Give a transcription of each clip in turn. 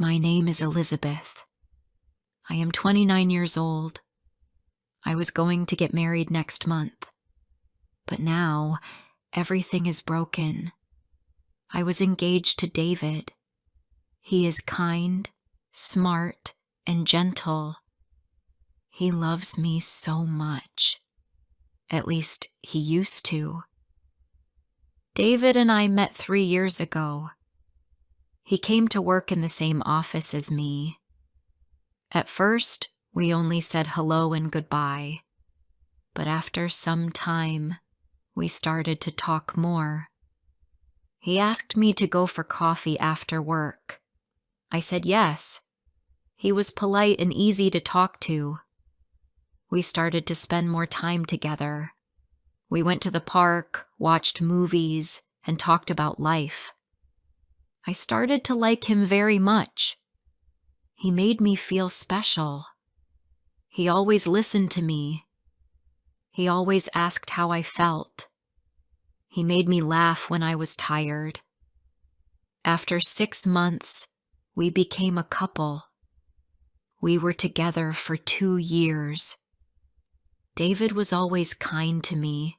My name is Elizabeth. I am 29 years old. I was going to get married next month. But now, everything is broken. I was engaged to David. He is kind, smart, and gentle. He loves me so much. At least, he used to. David and I met 3 years ago. He came to work in the same office as me. At first, we only said hello and goodbye. But after some time, we started to talk more. He asked me to go for coffee after work. I said yes. He was polite and easy to talk to. We started to spend more time together. We went to the park, watched movies, and talked about life. I started to like him very much. He made me feel special. He always listened to me. He always asked how I felt. He made me laugh when I was tired. After 6 months, we became a couple. We were together for 2 years. David was always kind to me.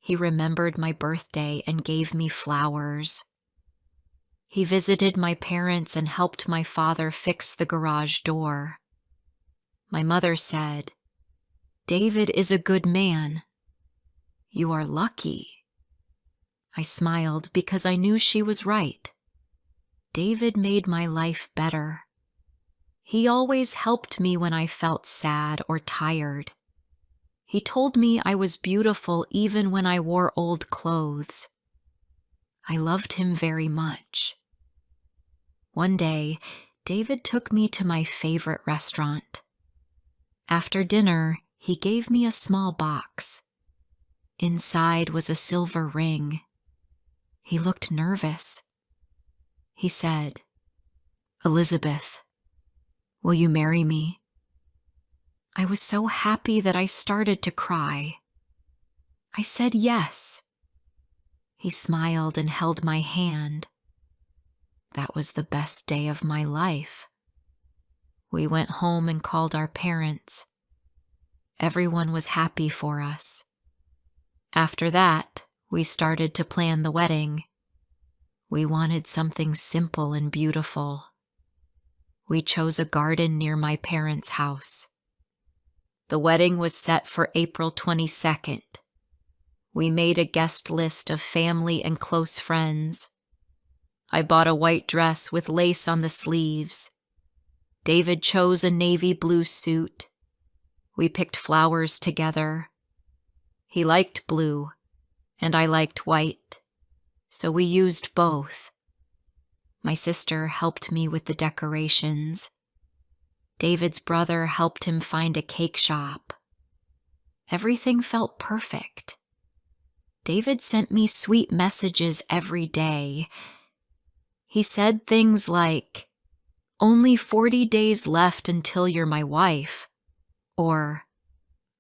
He remembered my birthday and gave me flowers. He visited my parents and helped my father fix the garage door. My mother said, "David is a good man. You are lucky." I smiled because I knew she was right. David made my life better. He always helped me when I felt sad or tired. He told me I was beautiful even when I wore old clothes. I loved him very much. One day, David took me to my favorite restaurant. After dinner, he gave me a small box. Inside was a silver ring. He looked nervous. He said, "Elizabeth, will you marry me?" I was so happy that I started to cry. I said yes. He smiled and held my hand. That was the best day of my life. We went home and called our parents. Everyone was happy for us. After that, we started to plan the wedding. We wanted something simple and beautiful. We chose a garden near my parents' house. The wedding was set for April 22nd. We made a guest list of family and close friends. I bought a white dress with lace on the sleeves. David chose a navy blue suit. We picked flowers together. He liked blue, and I liked white, so we used both. My sister helped me with the decorations. David's brother helped him find a cake shop. Everything felt perfect. David sent me sweet messages every day. He said things like, "Only 40 days left until you're my wife," or,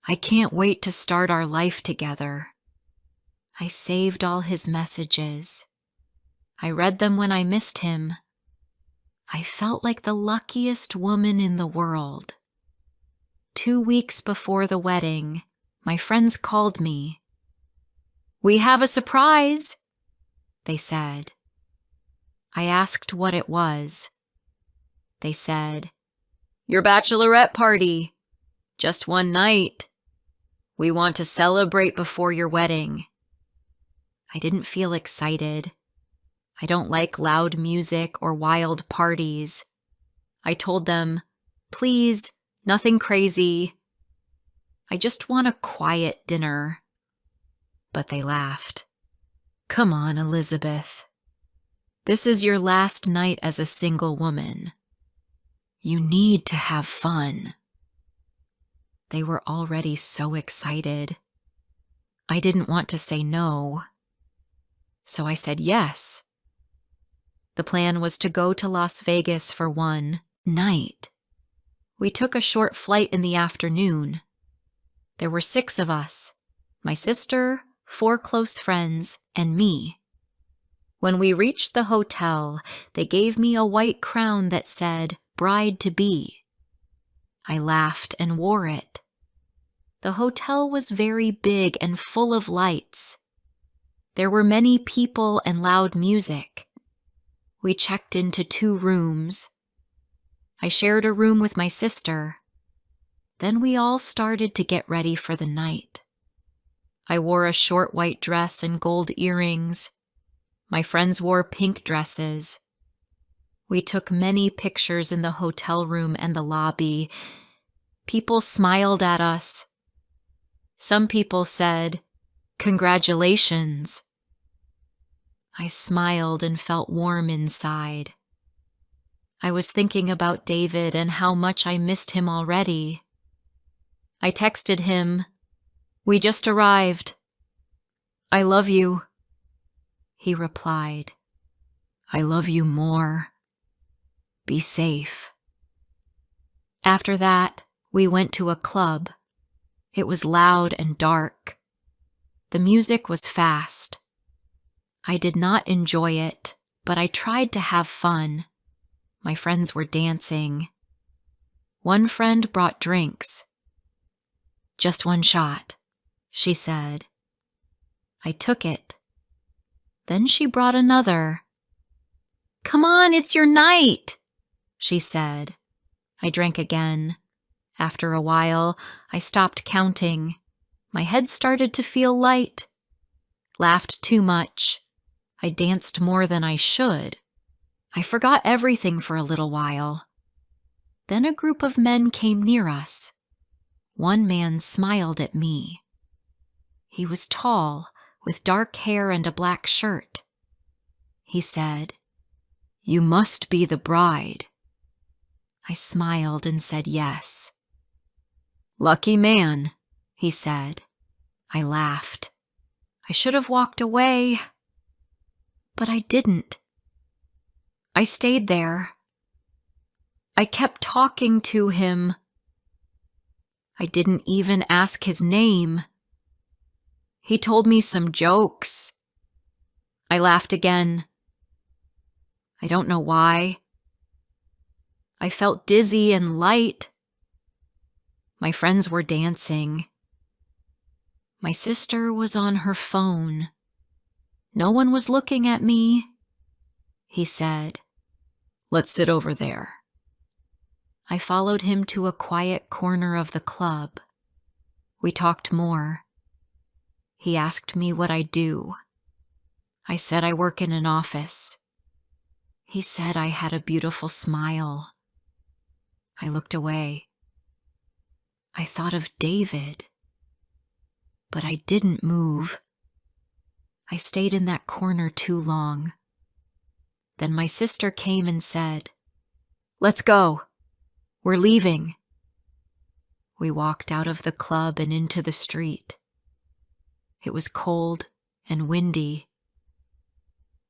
"I can't wait to start our life together." I saved all his messages. I read them when I missed him. I felt like the luckiest woman in the world. 2 weeks before the wedding, my friends called me. "We have a surprise," they said. I asked what it was. They said, "Your bachelorette party. Just one night. We want to celebrate before your wedding." I didn't feel excited. I don't like loud music or wild parties. I told them, "Please, nothing crazy. I just want a quiet dinner." But they laughed. "Come on, Elizabeth. This is your last night as a single woman. You need to have fun." They were already so excited. I didn't want to say no. So I said yes. The plan was to go to Las Vegas for one night. We took a short flight in the afternoon. There were 6 of us, my sister, 4 close friends, and me. When we reached the hotel, they gave me a white crown that said, "Bride-to-be." I laughed and wore it. The hotel was very big and full of lights. There were many people and loud music. We checked into 2 rooms. I shared a room with my sister. Then we all started to get ready for the night. I wore a short white dress and gold earrings. My friends wore pink dresses. We took many pictures in the hotel room and the lobby. People smiled at us. Some people said, "Congratulations." I smiled and felt warm inside. I was thinking about David and how much I missed him already. I texted him, "We just arrived. I love you." He replied, "I love you more. Be safe." After that, we went to a club. It was loud and dark. The music was fast. I did not enjoy it, but I tried to have fun. My friends were dancing. One friend brought drinks. "Just 1 shot," she said. I took it. Then she brought another. "Come on, it's your night," she said. I drank again. After a while, I stopped counting. My head started to feel light. Laughed too much. I danced more than I should. I forgot everything for a little while. Then a group of men came near us. One man smiled at me. He was tall, with dark hair and a black shirt. He said, "You must be the bride." I smiled and said yes. "Lucky man," he said. I laughed. I should have walked away, but I didn't. I stayed there. I kept talking to him. I didn't even ask his name. He told me some jokes. I laughed again. I don't know why. I felt dizzy and light. My friends were dancing. My sister was on her phone. No one was looking at me. He said, "Let's sit over there." I followed him to a quiet corner of the club. We talked more. He asked me what I do. I said I work in an office. He said I had a beautiful smile. I looked away. I thought of David, but I didn't move. I stayed in that corner too long. Then my sister came and said, "Let's go. We're leaving." We walked out of the club and into the street. It was cold and windy.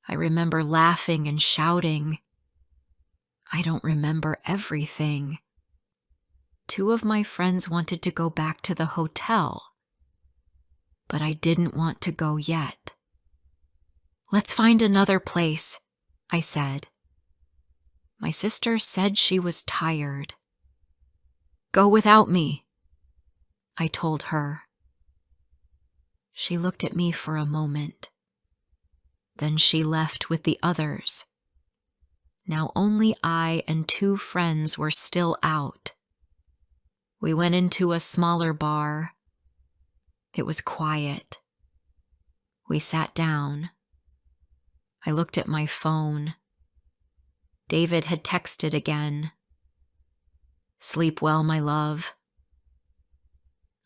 I remember laughing and shouting. I don't remember everything. 2 of my friends wanted to go back to the hotel, but I didn't want to go yet. "Let's find another place," I said. My sister said she was tired. "Go without me," I told her. She looked at me for a moment. Then she left with the others. Now only I and 2 friends were still out. We went into a smaller bar. It was quiet. We sat down. I looked at my phone. David had texted again. "Sleep well, my love."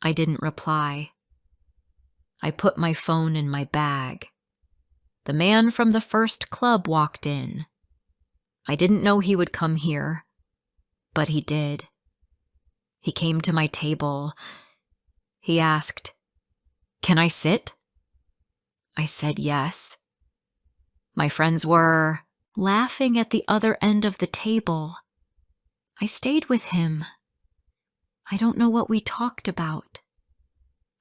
I didn't reply. I put my phone in my bag. The man from the first club walked in. I didn't know he would come here, but he did. He came to my table. He asked, "Can I sit?" I said yes. My friends were laughing at the other end of the table. I stayed with him. I don't know what we talked about.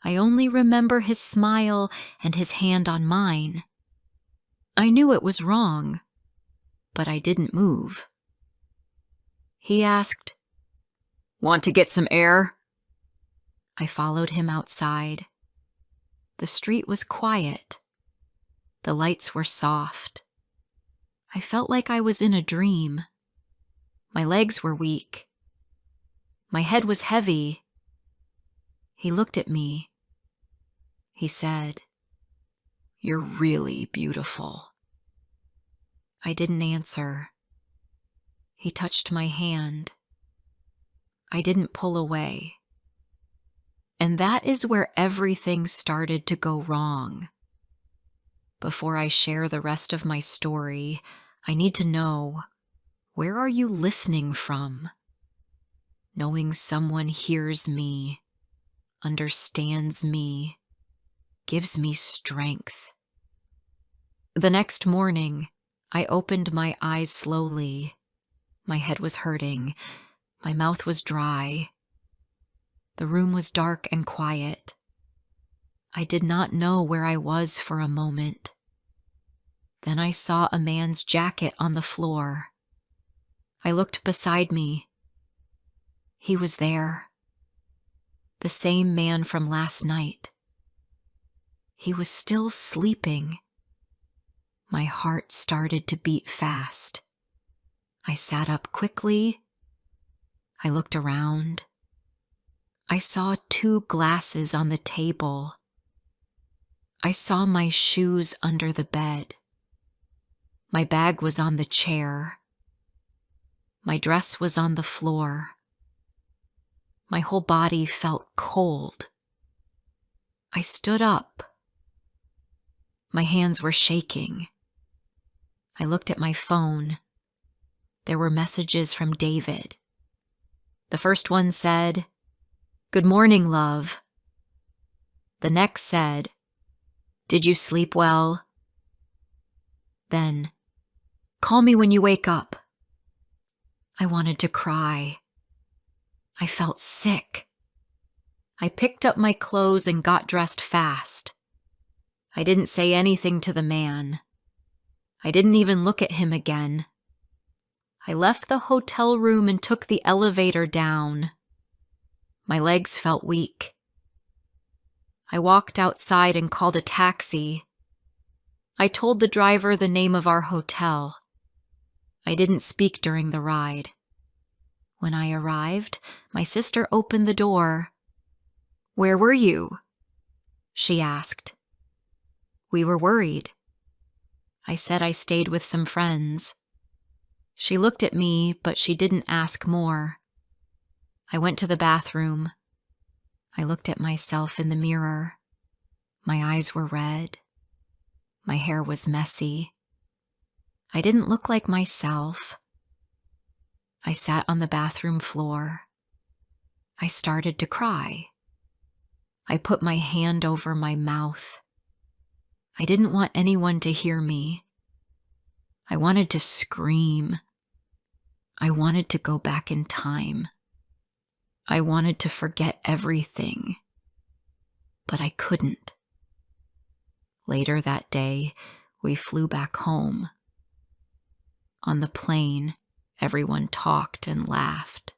I only remember his smile and his hand on mine. I knew it was wrong, but I didn't move. He asked, "Want to get some air?" I followed him outside. The street was quiet. The lights were soft. I felt like I was in a dream. My legs were weak. My head was heavy. He looked at me. He said, "You're really beautiful." I didn't answer. He touched my hand. I didn't pull away. And that is where everything started to go wrong. Before I share the rest of my story, I need to know, where are you listening from? Knowing someone hears me, understands me, gives me strength. The next morning, I opened my eyes slowly. My head was hurting. My mouth was dry. The room was dark and quiet. I did not know where I was for a moment. Then I saw a man's jacket on the floor. I looked beside me. He was there. The same man from last night. He was still sleeping. My heart started to beat fast. I sat up quickly. I looked around. I saw 2 glasses on the table. I saw my shoes under the bed. My bag was on the chair. My dress was on the floor. My whole body felt cold. I stood up. My hands were shaking. I looked at my phone. There were messages from David. The first one said, "Good morning, love." The next said, "Did you sleep well?" Then, "Call me when you wake up." I wanted to cry. I felt sick. I picked up my clothes and got dressed fast. I didn't say anything to the man. I didn't even look at him again. I left the hotel room and took the elevator down. My legs felt weak. I walked outside and called a taxi. I told the driver the name of our hotel. I didn't speak during the ride. When I arrived, my sister opened the door. "Where were you?" she asked. "We were worried." I said I stayed with some friends. She looked at me, but she didn't ask more. I went to the bathroom. I looked at myself in the mirror. My eyes were red. My hair was messy. I didn't look like myself. I sat on the bathroom floor. I started to cry. I put my hand over my mouth. I didn't want anyone to hear me. I wanted to scream. I wanted to go back in time. I wanted to forget everything, but I couldn't. Later that day, we flew back home. On the plane, everyone talked and laughed.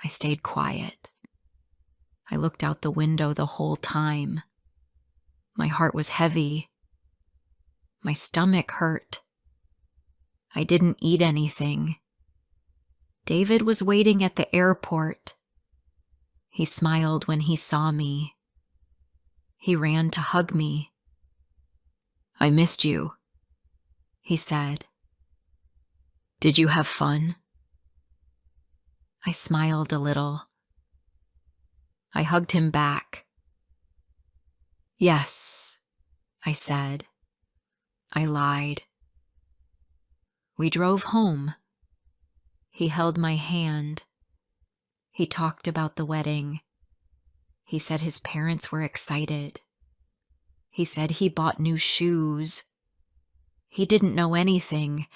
I stayed quiet. I looked out the window the whole time. My heart was heavy. My stomach hurt. I didn't eat anything. David was waiting at the airport. He smiled when he saw me. He ran to hug me. "I missed you," he said. "Did you have fun?" I smiled a little. I hugged him back. "Yes," I said. I lied. We drove home. He held my hand. He talked about the wedding. He said his parents were excited. He said he bought new shoes. He didn't know anything.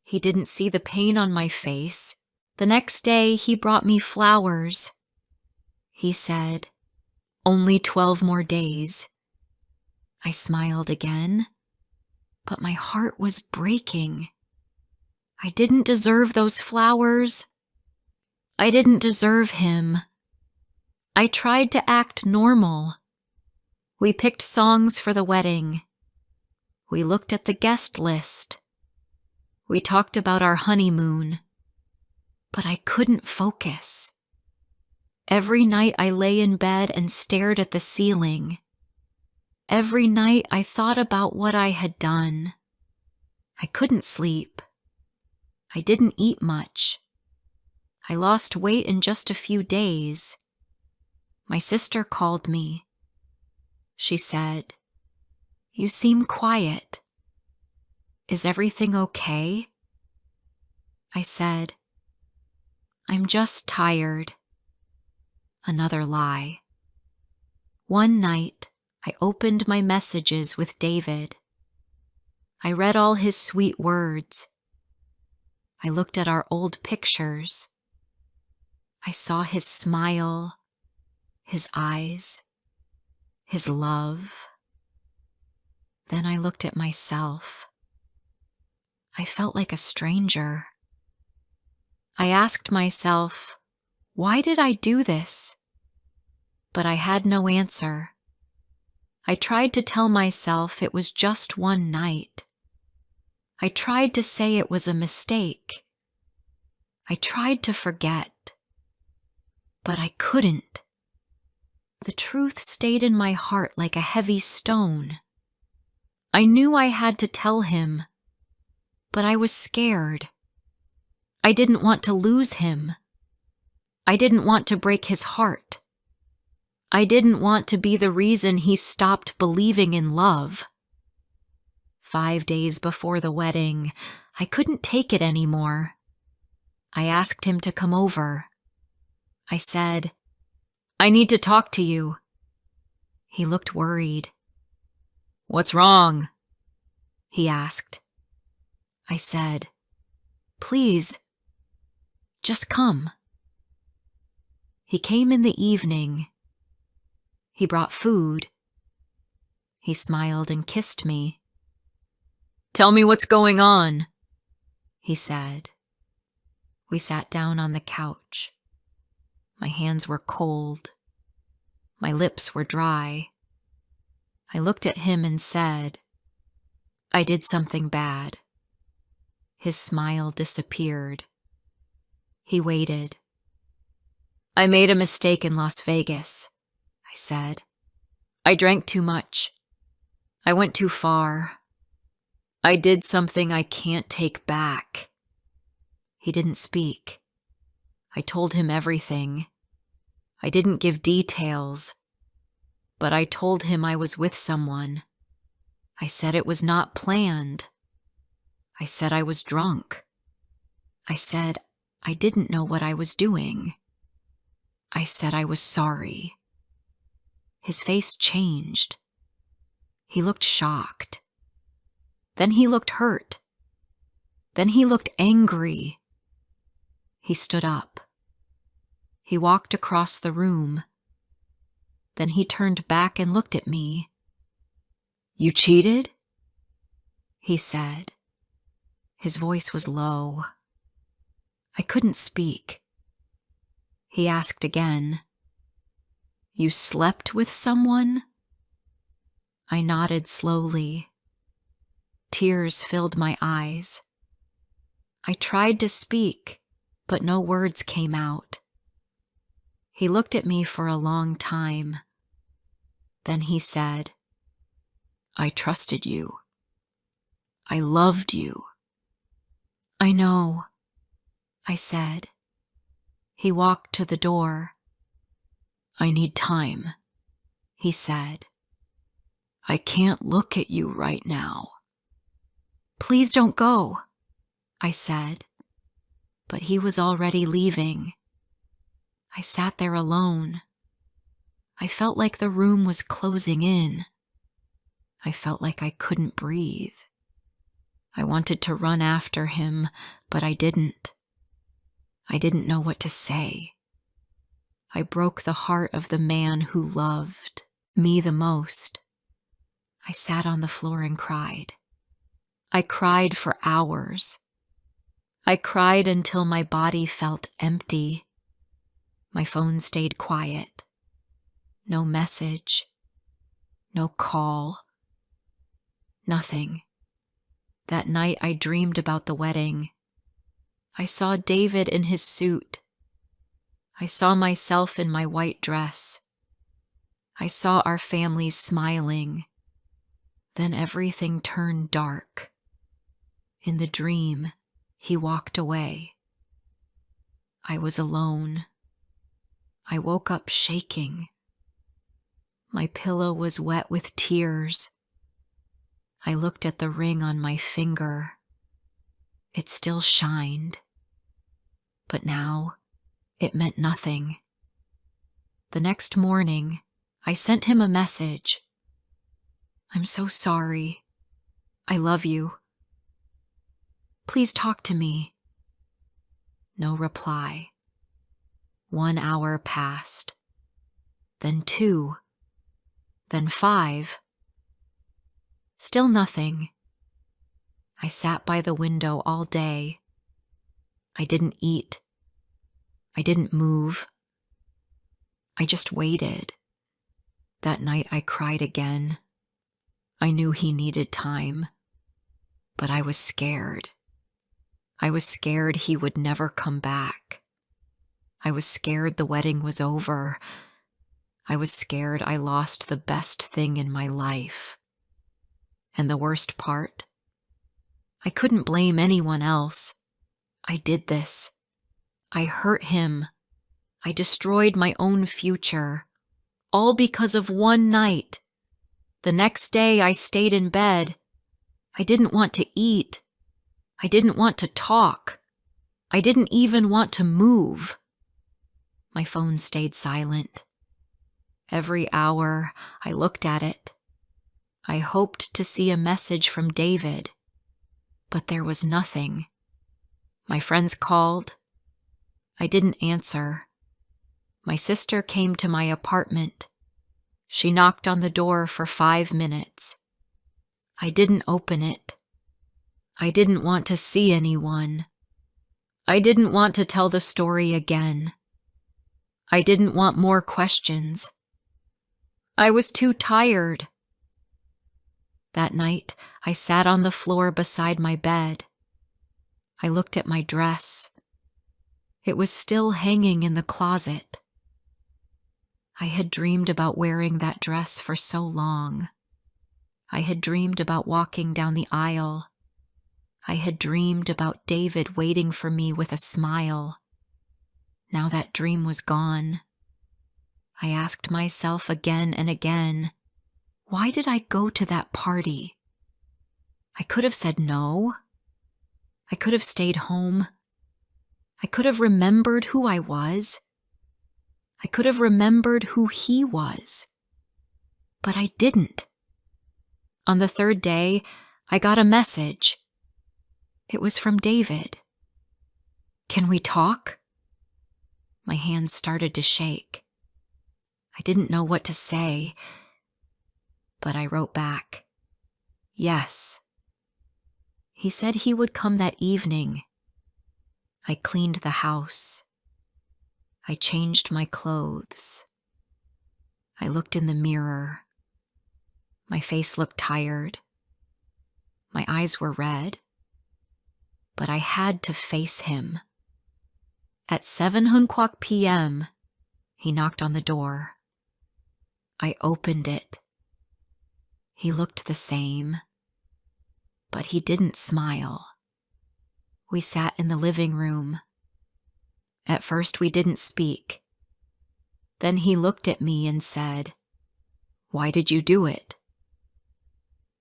He didn't see the pain on my face. The next day, he brought me flowers. He said, "Only 12 more days." I smiled again. but my heart was breaking. I didn't deserve those flowers. I didn't deserve him. I tried to act normal. We picked songs for the wedding. We looked at the guest list. We talked about our honeymoon. But I couldn't focus. Every night I lay in bed and stared at the ceiling. Every night I thought about what I had done. I couldn't sleep. I didn't eat much. I lost weight in just a few days. My sister called me. She said, "You seem quiet. Is everything okay?" I said, "I'm just tired." Another lie. One night, I opened my messages with David. I read all his sweet words. I looked at our old pictures. I saw his smile, his eyes, his love. Then I looked at myself. I felt like a stranger. I asked myself, why did I do this? But I had no answer. I tried to tell myself it was just one night. I tried to say it was a mistake. I tried to forget. But I couldn't. The truth stayed in my heart like a heavy stone. I knew I had to tell him, but I was scared. I didn't want to lose him. I didn't want to break his heart. I didn't want to be the reason he stopped believing in love. 5 days before the wedding, I couldn't take it anymore. I asked him to come over. I said, "I need to talk to you." He looked worried. "What's wrong?" he asked. I said, "Please, just come." He came in the evening. He brought food. He smiled and kissed me. "Tell me what's going on," he said. We sat down on the couch. My hands were cold. My lips were dry. I looked at him and said, "I did something bad." His smile disappeared. He waited. "I made a mistake in Las Vegas," I said. "I drank too much. I went too far. I did something I can't take back." He didn't speak. I told him everything. I didn't give details, but I told him I was with someone. I said it was not planned. I said I was drunk. I said I didn't know what I was doing. I said I was sorry. His face changed. He looked shocked. Then he looked hurt. Then he looked angry. He stood up. He walked across the room. Then he turned back and looked at me. "You cheated?" he said. His voice was low. I couldn't speak. He asked again, "You slept with someone?" I nodded slowly. Tears filled my eyes. I tried to speak, but no words came out. He looked at me for a long time. Then he said, "I trusted you. I loved you." "I know," I said. He walked to the door. "I need time," he said. "I can't look at you right now." "Please don't go," I said. But he was already leaving. I sat there alone. I felt like the room was closing in. I felt like I couldn't breathe. I wanted to run after him, but I didn't. I didn't know what to say. I broke the heart of the man who loved me the most. I sat on the floor and cried. I cried for hours. I cried until my body felt empty. My phone stayed quiet. No message. No call. Nothing. That night I dreamed about the wedding. I saw David in his suit. I saw myself in my white dress. I saw our families smiling. Then everything turned dark. In the dream, he walked away. I was alone. I woke up shaking. My pillow was wet with tears. I looked at the ring on my finger. It still shined. But now, it meant nothing. The next morning, I sent him a message. I'm so sorry. I love you. Please talk to me. No reply. 1 hour passed. Then 2. Then 5. Still nothing. I sat by the window all day. I didn't eat. I didn't move. I just waited. That night I cried again. I knew he needed time, but I was scared. I was scared he would never come back. I was scared the wedding was over. I was scared I lost the best thing in my life. And the worst part? I couldn't blame anyone else. I did this. I hurt him. I destroyed my own future. All because of one night. The next day I stayed in bed. I didn't want to eat. I didn't want to talk. I didn't even want to move. My phone stayed silent. Every hour I looked at it. I hoped to see a message from David, but there was nothing. My friends called. I didn't answer. My sister came to my apartment. She knocked on the door for 5 minutes. I didn't open it. I didn't want to see anyone. I didn't want to tell the story again. I didn't want more questions. I was too tired. That night, I sat on the floor beside my bed. I looked at my dress. It was still hanging in the closet. I had dreamed about wearing that dress for so long. I had dreamed about walking down the aisle. I had dreamed about David waiting for me with a smile. Now that dream was gone. I asked myself again and again, why did I go to that party? I could have said no. I could have stayed home. I could have remembered who I was. I could have remembered who he was. But I didn't. On the 3rd day, I got a message. It was from David. Can we talk? My hands started to shake. I didn't know what to say, but I wrote back, yes. He said he would come that evening. I cleaned the house. I changed my clothes. I looked in the mirror. My face looked tired. My eyes were red. But I had to face him. At 7:00 p.m., he knocked on the door. I opened it. He looked the same, but he didn't smile. We sat in the living room. At first we didn't speak. Then he looked at me and said, "Why did you do it?"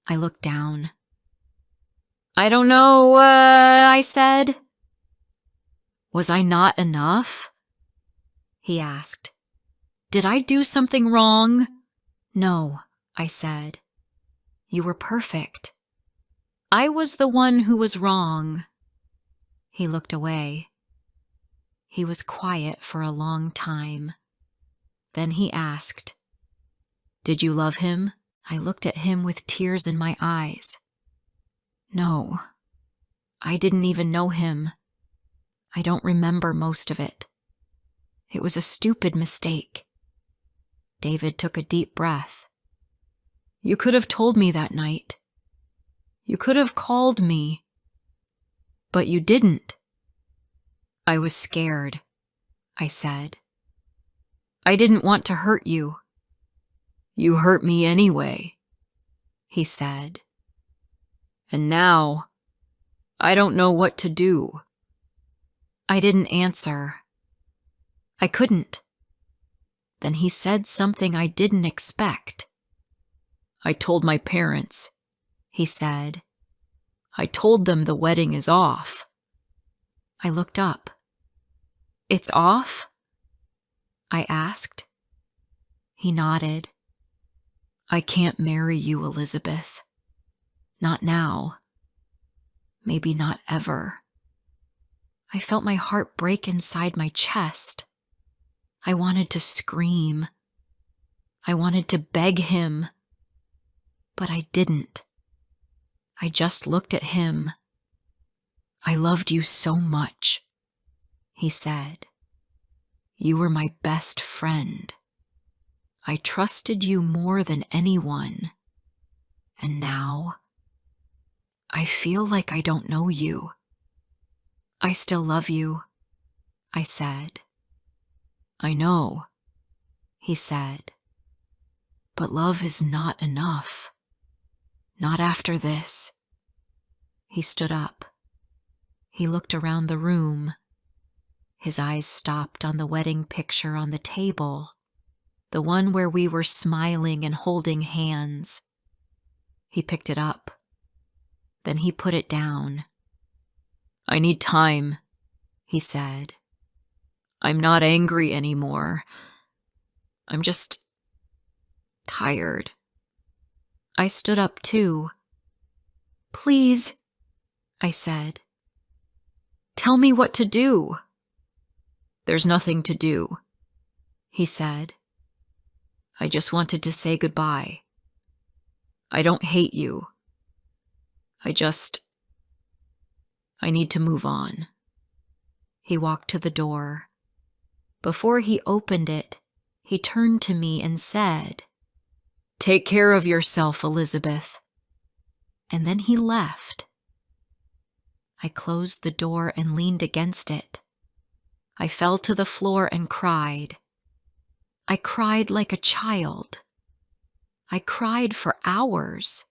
I looked down. "I don't know, I said. "Was I not enough?" he asked. "Did I do something wrong?" "No," I said. "You were perfect." "I was the one who was wrong." He looked away. He was quiet for a long time. Then he asked, "Did you love him?" I looked at him with tears in my eyes. No, I didn't even know him. I don't remember most of it. It was a stupid mistake. David took a deep breath. You could have told me that night. You could have called me. But you didn't. I was scared, I said. I didn't want to hurt you. You hurt me anyway, he said. And now, I don't know what to do. I didn't answer. I couldn't. Then he said something I didn't expect. I told my parents, he said. I told them the wedding is off. I looked up. It's off? I asked. He nodded. I can't marry you, Elizabeth. Not now. Maybe not ever. I felt my heart break inside my chest. I wanted to scream. I wanted to beg him. But I didn't. I just looked at him. I loved you so much, he said. You were my best friend. I trusted you more than anyone. And now, I feel like I don't know you. I still love you, I said. I know, he said. But love is not enough. Not after this. He stood up. He looked around the room. His eyes stopped on the wedding picture on the table, the one where we were smiling and holding hands. He picked it up. Then he put it down. I need time, he said. I'm not angry anymore. I'm just tired. I stood up too. Please, I said. Tell me what to do. There's nothing to do, he said. I just wanted to say goodbye. I don't hate you. I need to move on. He walked to the door. Before he opened it, he turned to me and said, Take care of yourself, Elizabeth. And then he left. I closed the door and leaned against it. I fell to the floor and cried. I cried like a child. I cried for hours.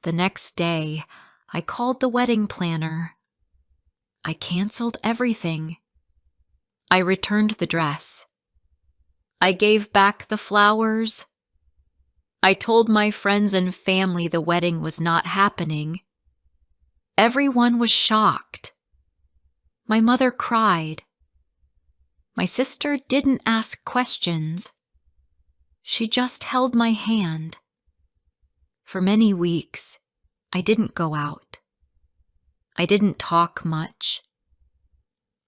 The next day, I called the wedding planner. I canceled everything. I returned the dress. I gave back the flowers. I told my friends and family the wedding was not happening. Everyone was shocked. My mother cried. My sister didn't ask questions. She just held my hand. For many weeks, I didn't go out. I didn't talk much.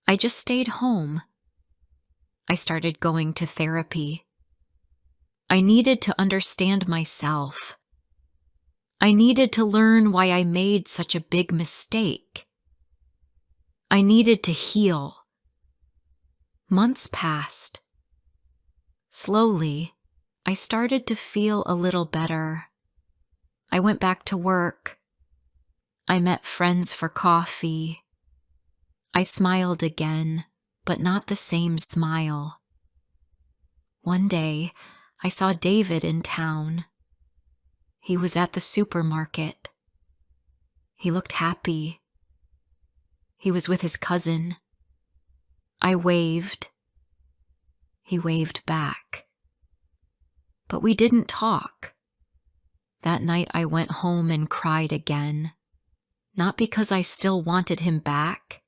I just stayed home. I started going to therapy. I needed to understand myself. I needed to learn why I made such a big mistake. I needed to heal. Months passed. Slowly, I started to feel a little better. I went back to work. I met friends for coffee. I smiled again, but not the same smile. One day, I saw David in town. He was at the supermarket. He looked happy. He was with his cousin. I waved. He waved back. But we didn't talk. That night I went home and cried again. Not because I still wanted him back,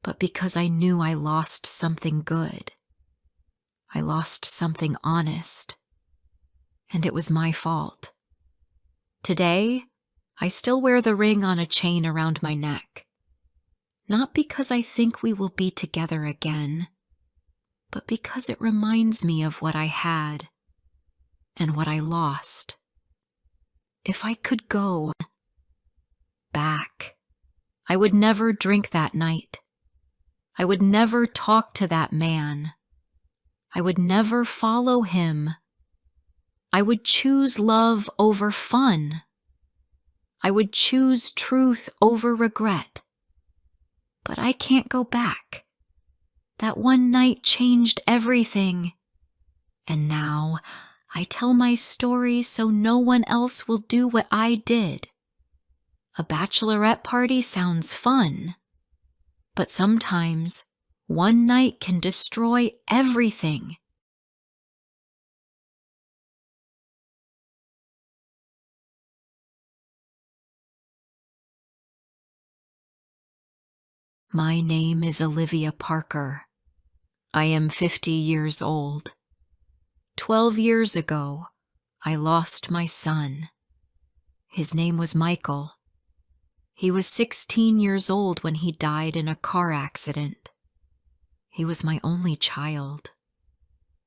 but because I knew I lost something good. I lost something honest. And it was my fault. Today, I still wear the ring on a chain around my neck. Not because I think we will be together again, but because it reminds me of what I had and what I lost. If I could go, back. I would never drink that night. I would never talk to that man. I would never follow him. I would choose love over fun. I would choose truth over regret. But I can't go back. That one night changed everything. And now I tell my story so no one else will do what I did. A bachelorette party sounds fun, but sometimes one night can destroy everything. My name is Olivia Parker. I am 50 years old. 12 years ago, I lost my son. His name was Michael. He was 16 years old when he died in a car accident. He was my only child.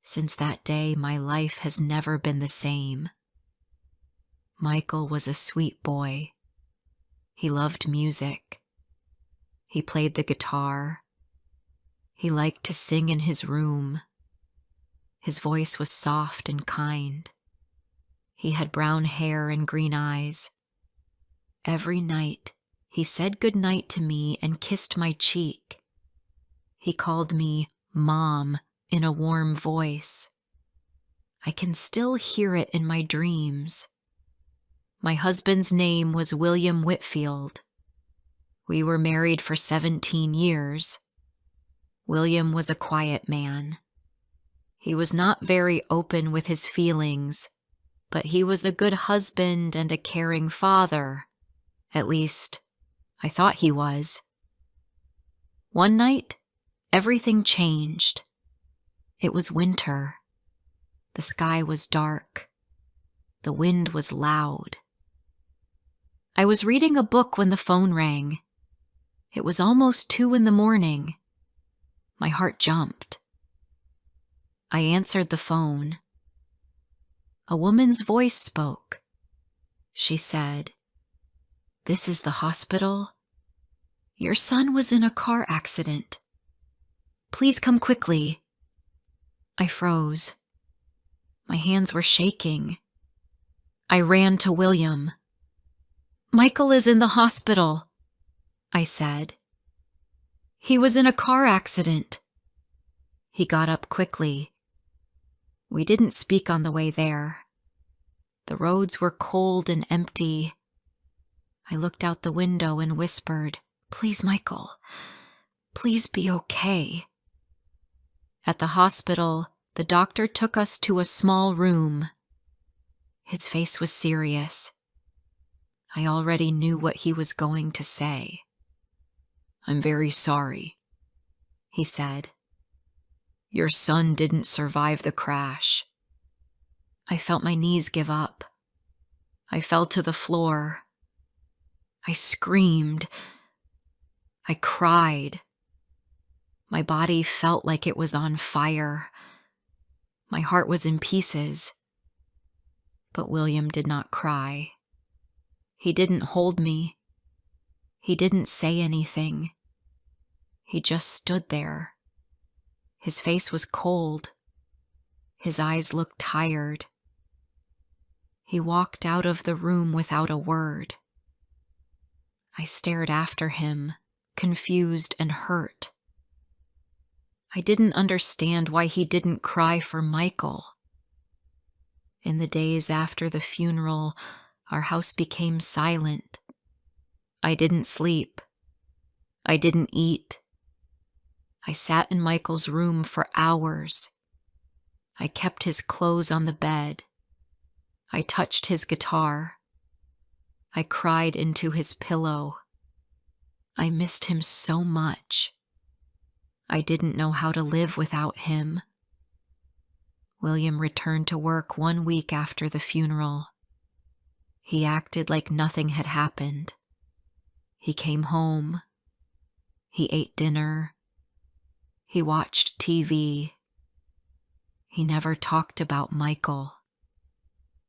Since that day, my life has never been the same. Michael was a sweet boy. He loved music. He played the guitar. He liked to sing in his room. His voice was soft and kind. He had brown hair and green eyes. Every night, he said goodnight to me and kissed my cheek. He called me Mom in a warm voice. I can still hear it in my dreams. My husband's name was William Whitfield. We were married for 17 years. William was a quiet man. He was not very open with his feelings, but he was a good husband and a caring father. At least, I thought he was. One night, everything changed. It was winter. The sky was dark. The wind was loud. I was reading a book when the phone rang. It was almost 2 a.m. My heart jumped. I answered the phone. A woman's voice spoke. She said, "This is the hospital. Your son was in a car accident. Please come quickly." I froze. My hands were shaking. I ran to William. "Michael is in the hospital," I said. "He was in a car accident." He got up quickly. We didn't speak on the way there. The roads were cold and empty. I looked out the window and whispered, "Please, Michael, please be okay." At the hospital, the doctor took us to a small room. His face was serious. I already knew what he was going to say. "I'm very sorry," he said. "Your son didn't survive the crash." I felt my knees give up. I fell to the floor. I screamed. I cried. My body felt like it was on fire. My heart was in pieces. But William did not cry. He didn't hold me. He didn't say anything. He just stood there. His face was cold. His eyes looked tired. He walked out of the room without a word. I stared after him, confused and hurt. I didn't understand why he didn't cry for Michael. In the days after the funeral, our house became silent. I didn't sleep. I didn't eat. I sat in Michael's room for hours. I kept his clothes on the bed. I touched his guitar. I cried into his pillow. I missed him so much. I didn't know how to live without him. William returned to work 1 week after the funeral. He acted like nothing had happened. He came home. He ate dinner. He watched TV. He never talked about Michael.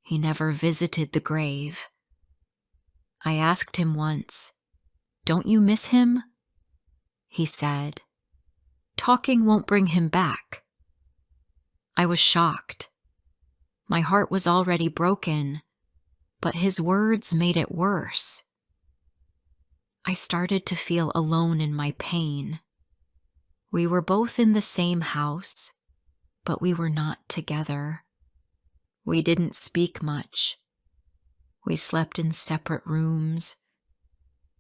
He never visited the grave. I asked him once, "Don't you miss him?" He said, "Talking won't bring him back." I was shocked. My heart was already broken, but his words made it worse. I started to feel alone in my pain. We were both in the same house, but we were not together. We didn't speak much. We slept in separate rooms.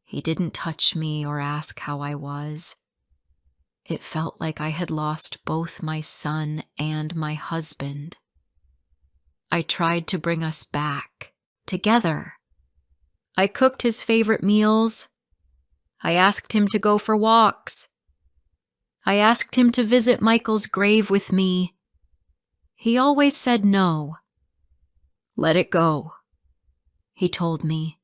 He didn't touch me or ask how I was. It felt like I had lost both my son and my husband. I tried to bring us back, together. I cooked his favorite meals. I asked him to go for walks. I asked him to visit Michael's grave with me. He always said no. "Let it go," he told me.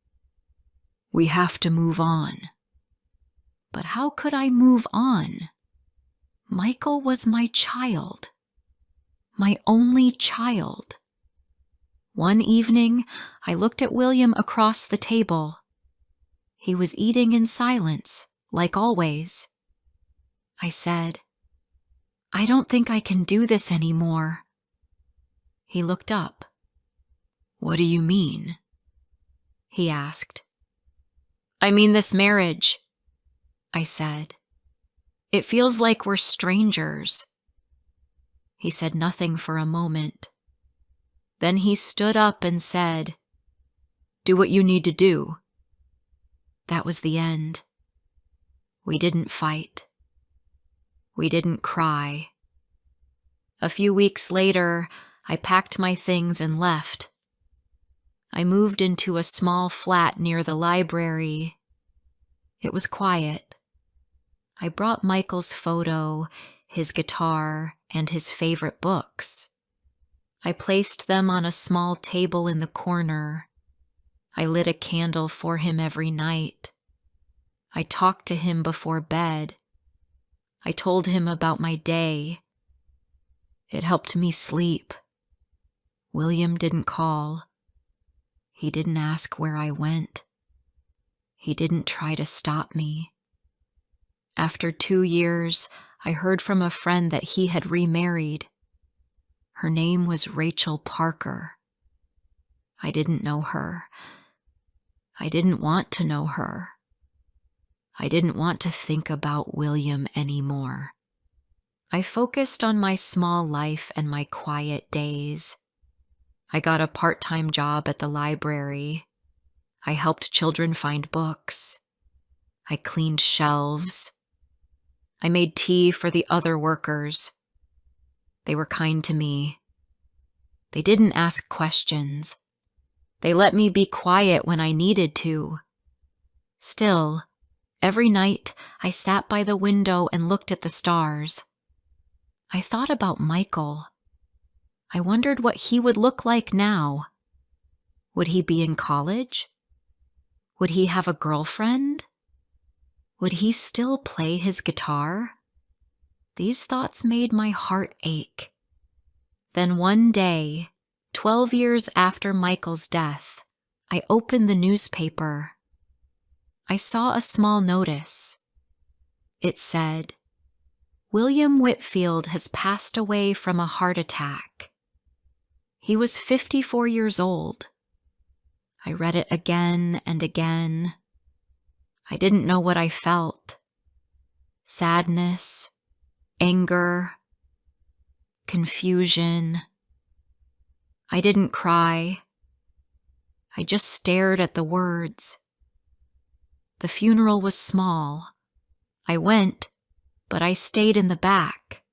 "We have to move on." But how could I move on? Michael was my child. My only child. One evening, I looked at William across the table. He was eating in silence, like always. I said, "I don't think I can do this anymore." He looked up. "What do you mean?" he asked. "I mean this marriage," I said. "It feels like we're strangers." He said nothing for a moment. Then he stood up and said, "Do what you need to do." That was the end. We didn't fight. We didn't cry. A few weeks later, I packed my things and left. I moved into a small flat near the library. It was quiet. I brought Michael's photo, his guitar, and his favorite books. I placed them on a small table in the corner. I lit a candle for him every night. I talked to him before bed. I told him about my day. It helped me sleep. William didn't call. He didn't ask where I went. He didn't try to stop me. After 2 years, I heard from a friend that he had remarried. Her name was Rachel Parker. I didn't know her. I didn't want to know her. I didn't want to think about William anymore. I focused on my small life and my quiet days. I got a part-time job at the library. I helped children find books. I cleaned shelves. I made tea for the other workers. They were kind to me. They didn't ask questions. They let me be quiet when I needed to. Still, every night I sat by the window and looked at the stars. I thought about Michael. I wondered what he would look like now. Would he be in college? Would he have a girlfriend? Would he still play his guitar? These thoughts made my heart ache. Then one day, 12 years after Michael's death, I opened the newspaper. I saw a small notice. It said, "William Whitfield has passed away from a heart attack." He was 54 years old. I read it again and again. I didn't know what I felt. Sadness, anger, confusion. I didn't cry. I just stared at the words. The funeral was small. I went, but I stayed in the back.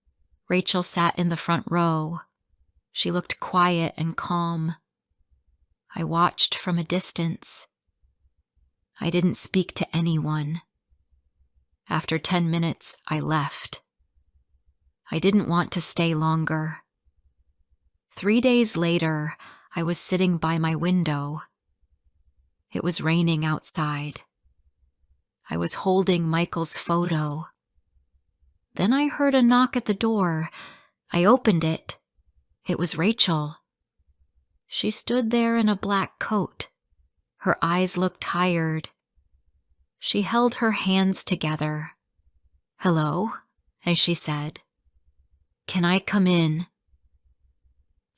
Rachel sat in the front row. She looked quiet and calm. I watched from a distance. I didn't speak to anyone. After 10 minutes, I left. I didn't want to stay longer. 3 days later, I was sitting by my window. It was raining outside. I was holding Michael's photo. Then I heard a knock at the door. I opened it. It was Rachel. She stood there in a black coat. Her eyes looked tired. She held her hands together. "Hello," as she said. "Can I come in?"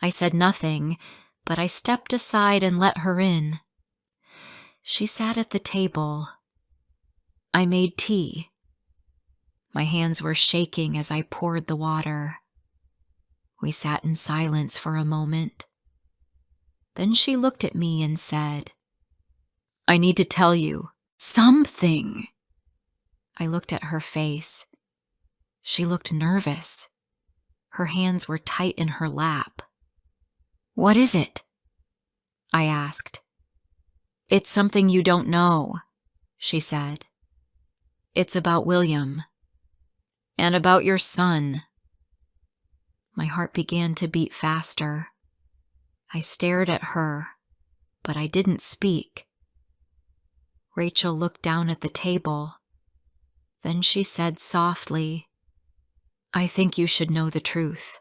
I said nothing, but I stepped aside and let her in. She sat at the table. I made tea. My hands were shaking as I poured the water. We sat in silence for a moment. Then she looked at me and said, "I need to tell you something." I looked at her face. She looked nervous. Her hands were tight in her lap. "What is it?" I asked. "It's something you don't know," she said. "It's about William. And about your son." My heart began to beat faster. I stared at her, but I didn't speak. Rachel looked down at the table. Then she said softly, "I think you should know the truth.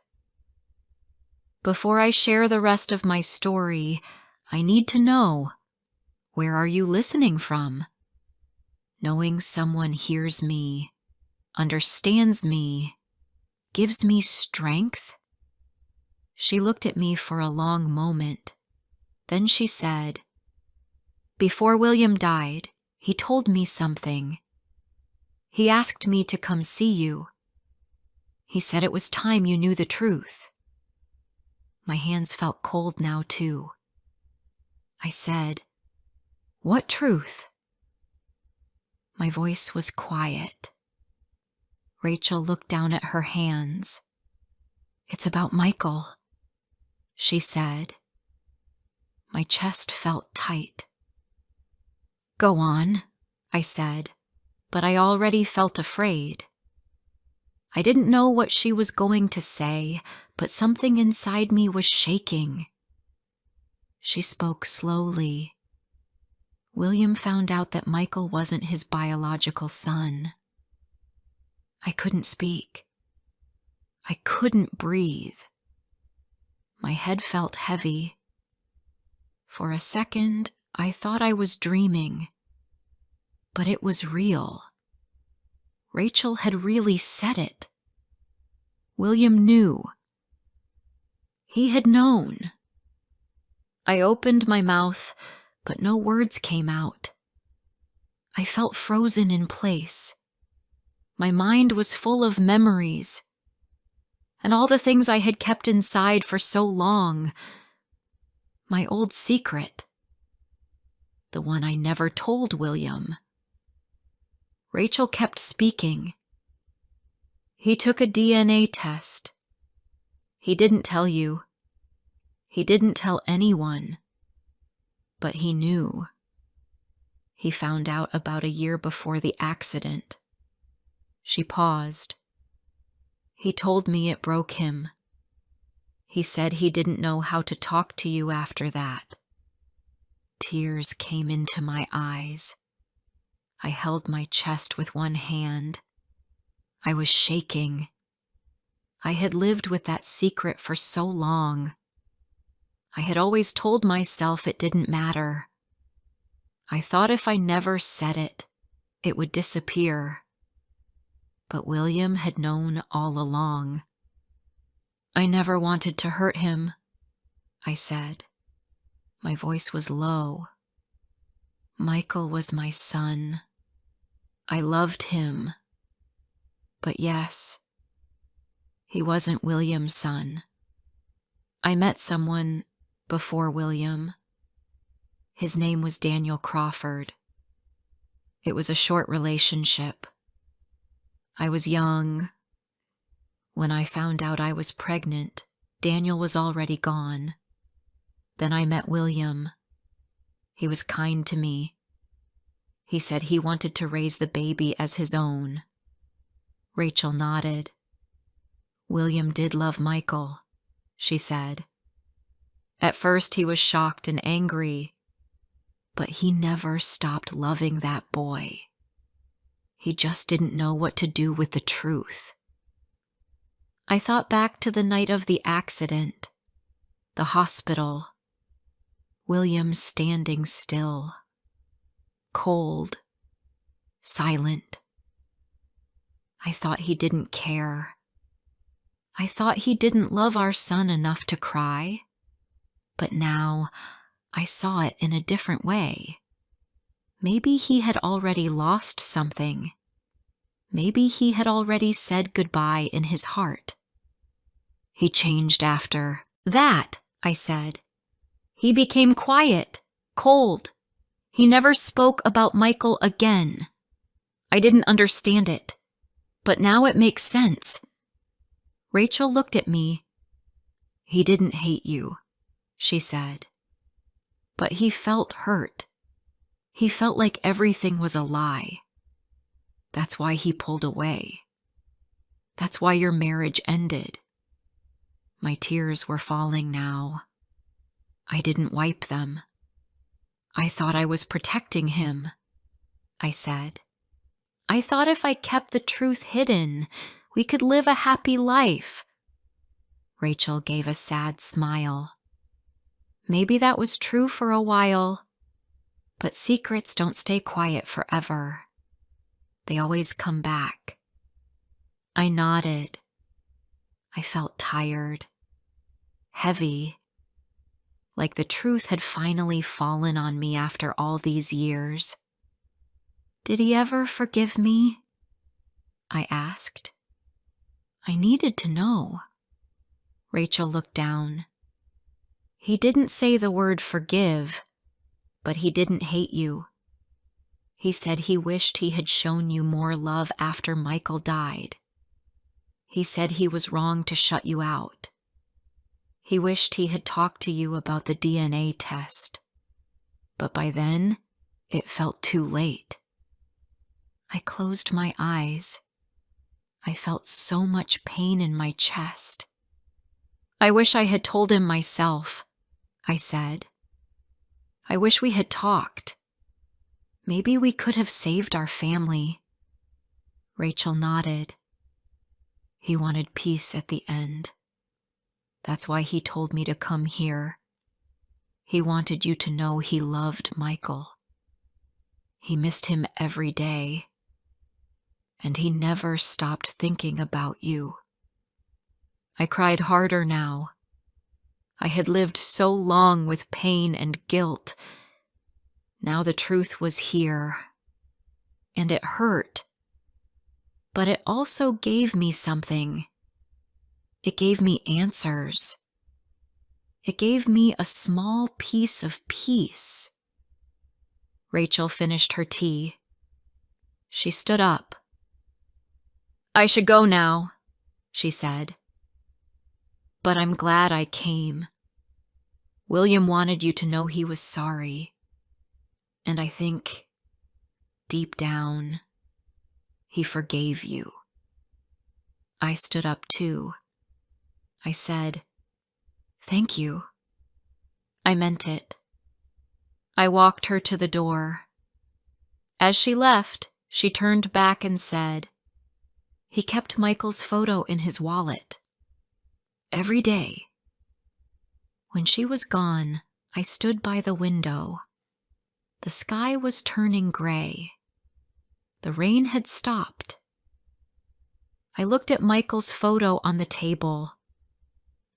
Before I share the rest of my story, I need to know, where are you listening from? Knowing someone hears me, understands me, gives me strength." She looked at me for a long moment. Then she said, "Before William died, he told me something. He asked me to come see you. He said it was time you knew the truth." My hands felt cold now, too. I said, "What truth?" My voice was quiet. Rachel looked down at her hands. "It's about Michael," she said. My chest felt tight. "Go on," I said, but I already felt afraid. I didn't know what she was going to say, but something inside me was shaking. She spoke slowly. William found out that Michael wasn't his biological son. I couldn't speak. I couldn't breathe. My head felt heavy. For a second, I thought I was dreaming. But it was real. Rachel had really said it. William knew. He had known. I opened my mouth, but no words came out. I felt frozen in place. My mind was full of memories, and all the things I had kept inside for so long. My old secret. The one I never told William. Rachel kept speaking. "He took a DNA test. He didn't tell you. He didn't tell anyone. But he knew. He found out about a year before the accident." She paused. "He told me it broke him. He said he didn't know how to talk to you after that." Tears came into my eyes. I held my chest with one hand. I was shaking. I had lived with that secret for so long. I had always told myself it didn't matter. I thought if I never said it, it would disappear. But William had known all along. "I never wanted to hurt him," I said. My voice was low. "Michael was my son. I loved him. But yes, he wasn't William's son. I met someone before William. His name was Daniel Crawford. It was a short relationship. I was young. When I found out I was pregnant, Daniel was already gone. Then I met William. He was kind to me. He said he wanted to raise the baby as his own." Rachel nodded. "William did love Michael," she said. "At first he was shocked and angry, but he never stopped loving that boy. He just didn't know what to do with the truth." I thought back to the night of the accident, the hospital. William standing still, cold, silent. I thought he didn't care. I thought he didn't love our son enough to cry. But now I saw it in a different way. Maybe he had already lost something. Maybe he had already said goodbye in his heart. He changed after that, I said. He became quiet, cold. He never spoke about Michael again. I didn't understand it, but now it makes sense. Rachel looked at me. He didn't hate you, she said. But he felt hurt. He felt like everything was a lie. That's why he pulled away. That's why your marriage ended. My tears were falling now. I didn't wipe them. I thought I was protecting him, I said. I thought if I kept the truth hidden, we could live a happy life. Rachel gave a sad smile. Maybe that was true for a while, but secrets don't stay quiet forever. They always come back. I nodded. I felt tired, heavy, like the truth had finally fallen on me after all these years. Did he ever forgive me? I asked. I needed to know. Rachel looked down. He didn't say the word forgive, but he didn't hate you. He said he wished he had shown you more love after Michael died. He said he was wrong to shut you out. He wished he had talked to you about the DNA test. But by then, it felt too late. I closed my eyes. I felt so much pain in my chest. I wish I had told him myself, I said. I wish we had talked. Maybe we could have saved our family. Rachel nodded. He wanted peace at the end. That's why he told me to come here. He wanted you to know he loved Michael. He missed him every day. And he never stopped thinking about you. I cried harder now. I had lived so long with pain and guilt. Now the truth was here. And it hurt. But it also gave me something. It gave me answers. It gave me a small piece of peace. Rachel finished her tea. She stood up. I should go now, she said. But I'm glad I came. William wanted you to know he was sorry. And I think, deep down, he forgave you. I stood up too. I said, thank you. I meant it. I walked her to the door. As she left, she turned back and said, he kept Michael's photo in his wallet. Every day. When she was gone, I stood by the window. The sky was turning gray. The rain had stopped. I looked at Michael's photo on the table.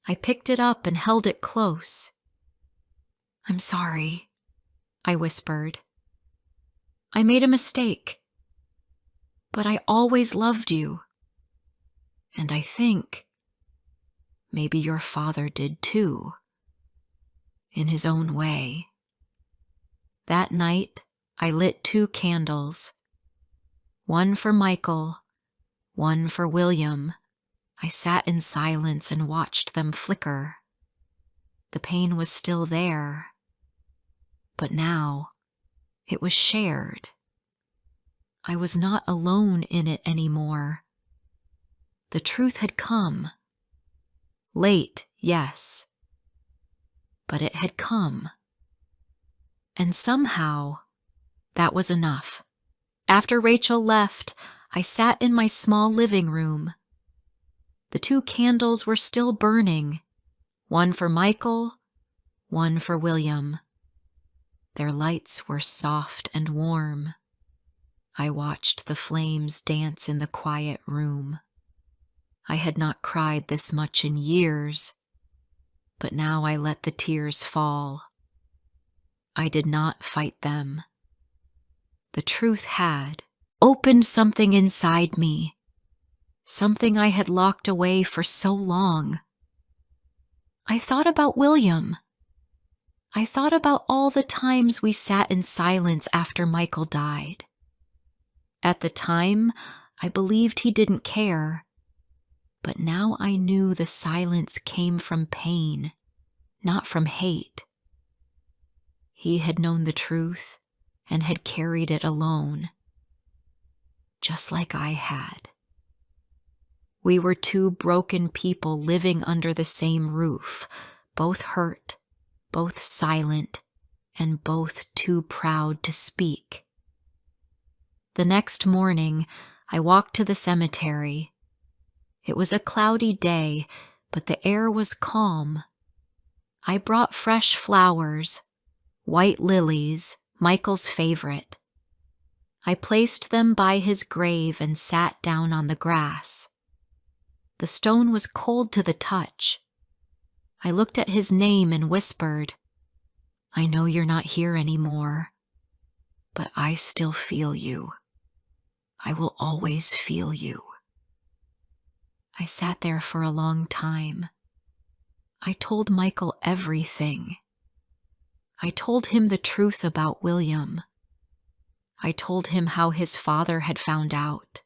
I picked it up and held it close. I'm sorry, I whispered. I made a mistake. But I always loved you. And I think maybe your father did too, in his own way. That night, I lit 2 candles, one for Michael, one for William. I sat in silence and watched them flicker. The pain was still there, but now it was shared. I was not alone in it anymore. The truth had come. Late, yes, but it had come. And somehow, that was enough. After Rachel left, I sat in my small living room. The 2 candles were still burning, one for Michael, one for William. Their lights were soft and warm. I watched the flames dance in the quiet room. I had not cried this much in years, but now I let the tears fall. I did not fight them. The truth had opened something inside me, something I had locked away for so long. I thought about William. I thought about all the times we sat in silence after Michael died. At the time, I believed he didn't care, but now I knew the silence came from pain, not from hate. He had known the truth and had carried it alone, just like I had. We were two broken people living under the same roof, both hurt, both silent, and both too proud to speak. The next morning, I walked to the cemetery. It was a cloudy day, but the air was calm. I brought fresh flowers, white lilies, Michael's favorite. I placed them by his grave and sat down on the grass. The stone was cold to the touch. I looked at his name and whispered, "I know you're not here anymore, but I still feel you. I will always feel you." I sat there for a long time. I told Michael everything. I told him the truth about William. I told him how his father had found out.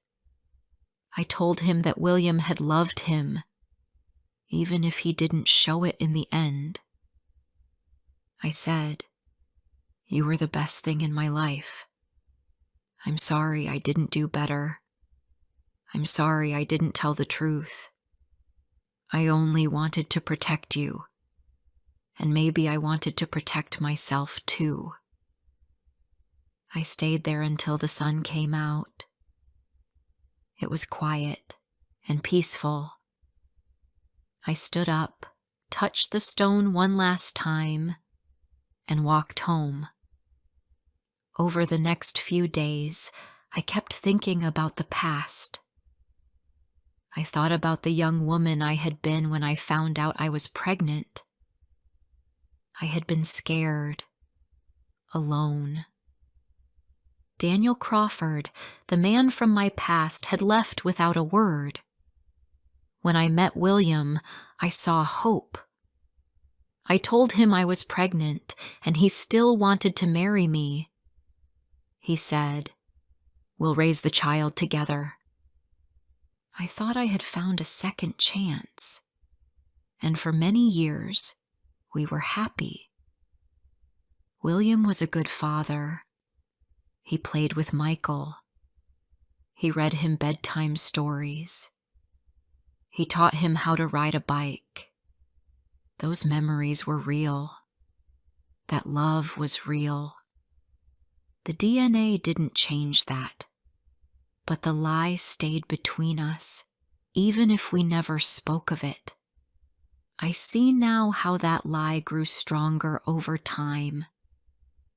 I told him that William had loved him, even if he didn't show it in the end. I said, "You were the best thing in my life. I'm sorry I didn't do better. I'm sorry I didn't tell the truth. I only wanted to protect you, and maybe I wanted to protect myself too." I stayed there until the sun came out. It was quiet and peaceful. I stood up, touched the stone one last time, and walked home. Over the next few days, I kept thinking about the past. I thought about the young woman I had been when I found out I was pregnant. I had been scared, alone. Daniel Crawford, the man from my past, had left without a word. When I met William, I saw hope. I told him I was pregnant, and he still wanted to marry me. He said, "We'll raise the child together." I thought I had found a second chance, and for many years, we were happy. William was a good father. He played with Michael. He read him bedtime stories. He taught him how to ride a bike. Those memories were real. That love was real. The DNA didn't change that, but the lie stayed between us, even if we never spoke of it. I see now how that lie grew stronger over time.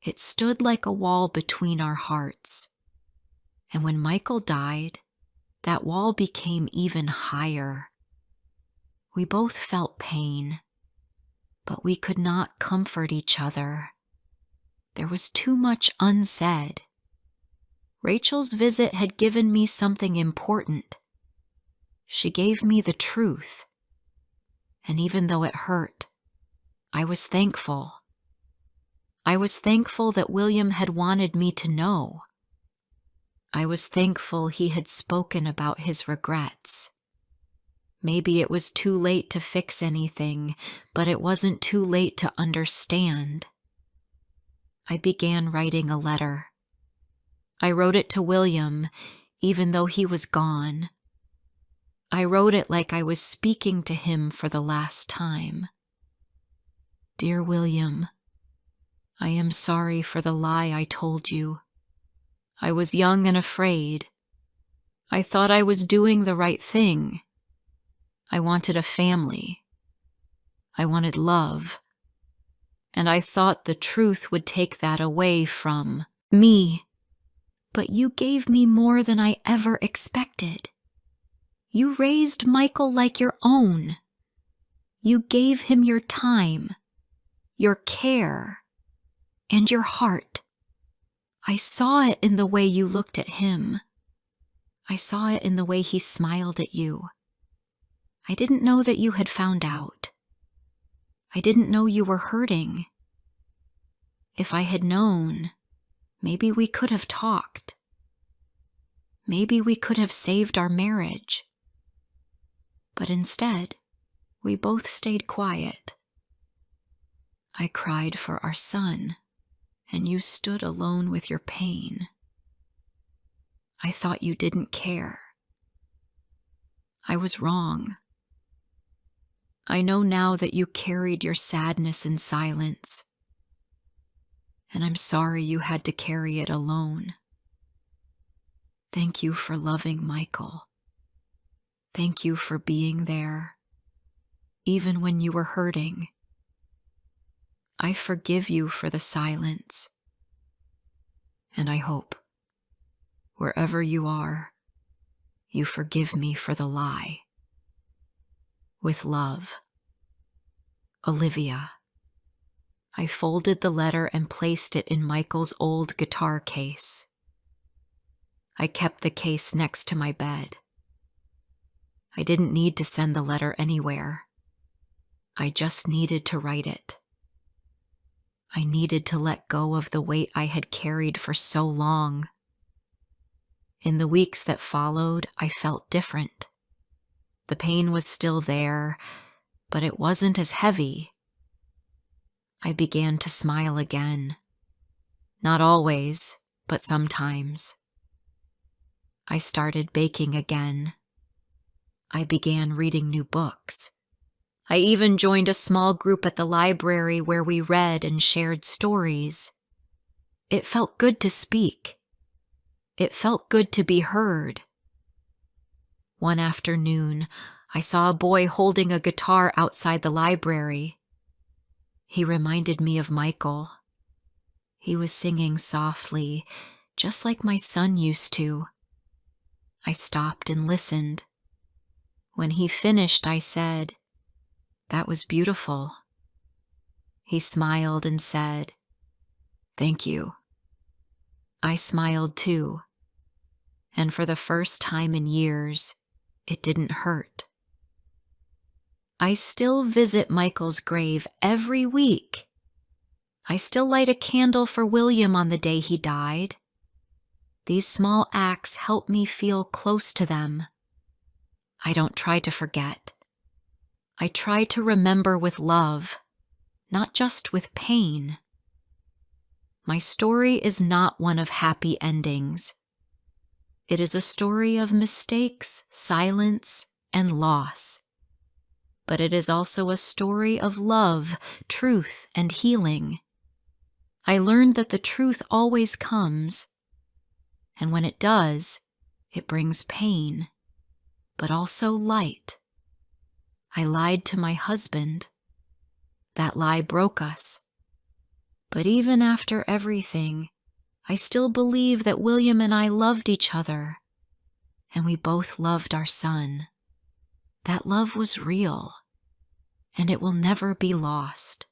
It stood like a wall between our hearts. And when Michael died, that wall became even higher. We both felt pain, but we could not comfort each other. There was too much unsaid. Rachel's visit had given me something important. She gave me the truth. And even though it hurt, I was thankful. I was thankful that William had wanted me to know. I was thankful he had spoken about his regrets. Maybe it was too late to fix anything, but it wasn't too late to understand. I began writing a letter. I wrote it to William, even though he was gone. I wrote it like I was speaking to him for the last time. "Dear William, I am sorry for the lie I told you. I was young and afraid. I thought I was doing the right thing. I wanted a family. I wanted love. and I thought the truth would take that away from me. But you gave me more than I ever expected. You raised Michael like your own. You gave him your time, your care, and your heart. I saw it in the way you looked at him. I saw it in the way he smiled at you. I didn't know that you had found out. I didn't know you were hurting. If I had known, maybe we could have talked. Maybe we could have saved our marriage. But instead, we both stayed quiet. I cried for our son, and you stood alone with your pain. I thought you didn't care. I was wrong. I know now that you carried your sadness in silence, and I'm sorry you had to carry it alone. Thank you for loving Michael. Thank you for being there, even when you were hurting. I forgive you for the silence, and I hope, wherever you are, you forgive me for the lie. With love, Olivia. I folded the letter and placed it in Michael's old guitar case. I kept the case next to my bed. I didn't need to send the letter anywhere. I just needed to write it. I needed to let go of the weight I had carried for so long. In the weeks that followed, I felt different. The pain was still there, but it wasn't as heavy. I began to smile again. Not always, but sometimes. I started baking again. I began reading new books. I even joined a small group at the library where we read and shared stories. It felt good to speak. It felt good to be heard. One afternoon, I saw a boy holding a guitar outside the library. He reminded me of Michael. He was singing softly, just like my son used to. I stopped and listened. When he finished, I said, "That was beautiful." He smiled and said, "Thank you." I smiled too, and for the first time in years, it didn't hurt. I still visit Michael's grave every week. I still light a candle for William on the day he died. These small acts help me feel close to them. I don't try to forget. I try to remember with love, not just with pain. My story is not one of happy endings. It is a story of mistakes, silence, and loss. But it is also a story of love, truth, and healing. I learned that the truth always comes, and when it does, it brings pain, but also light. I lied to my husband. That lie broke us. But even after everything, I still believe that William and I loved each other, and we both loved our son. That love was real, and it will never be lost.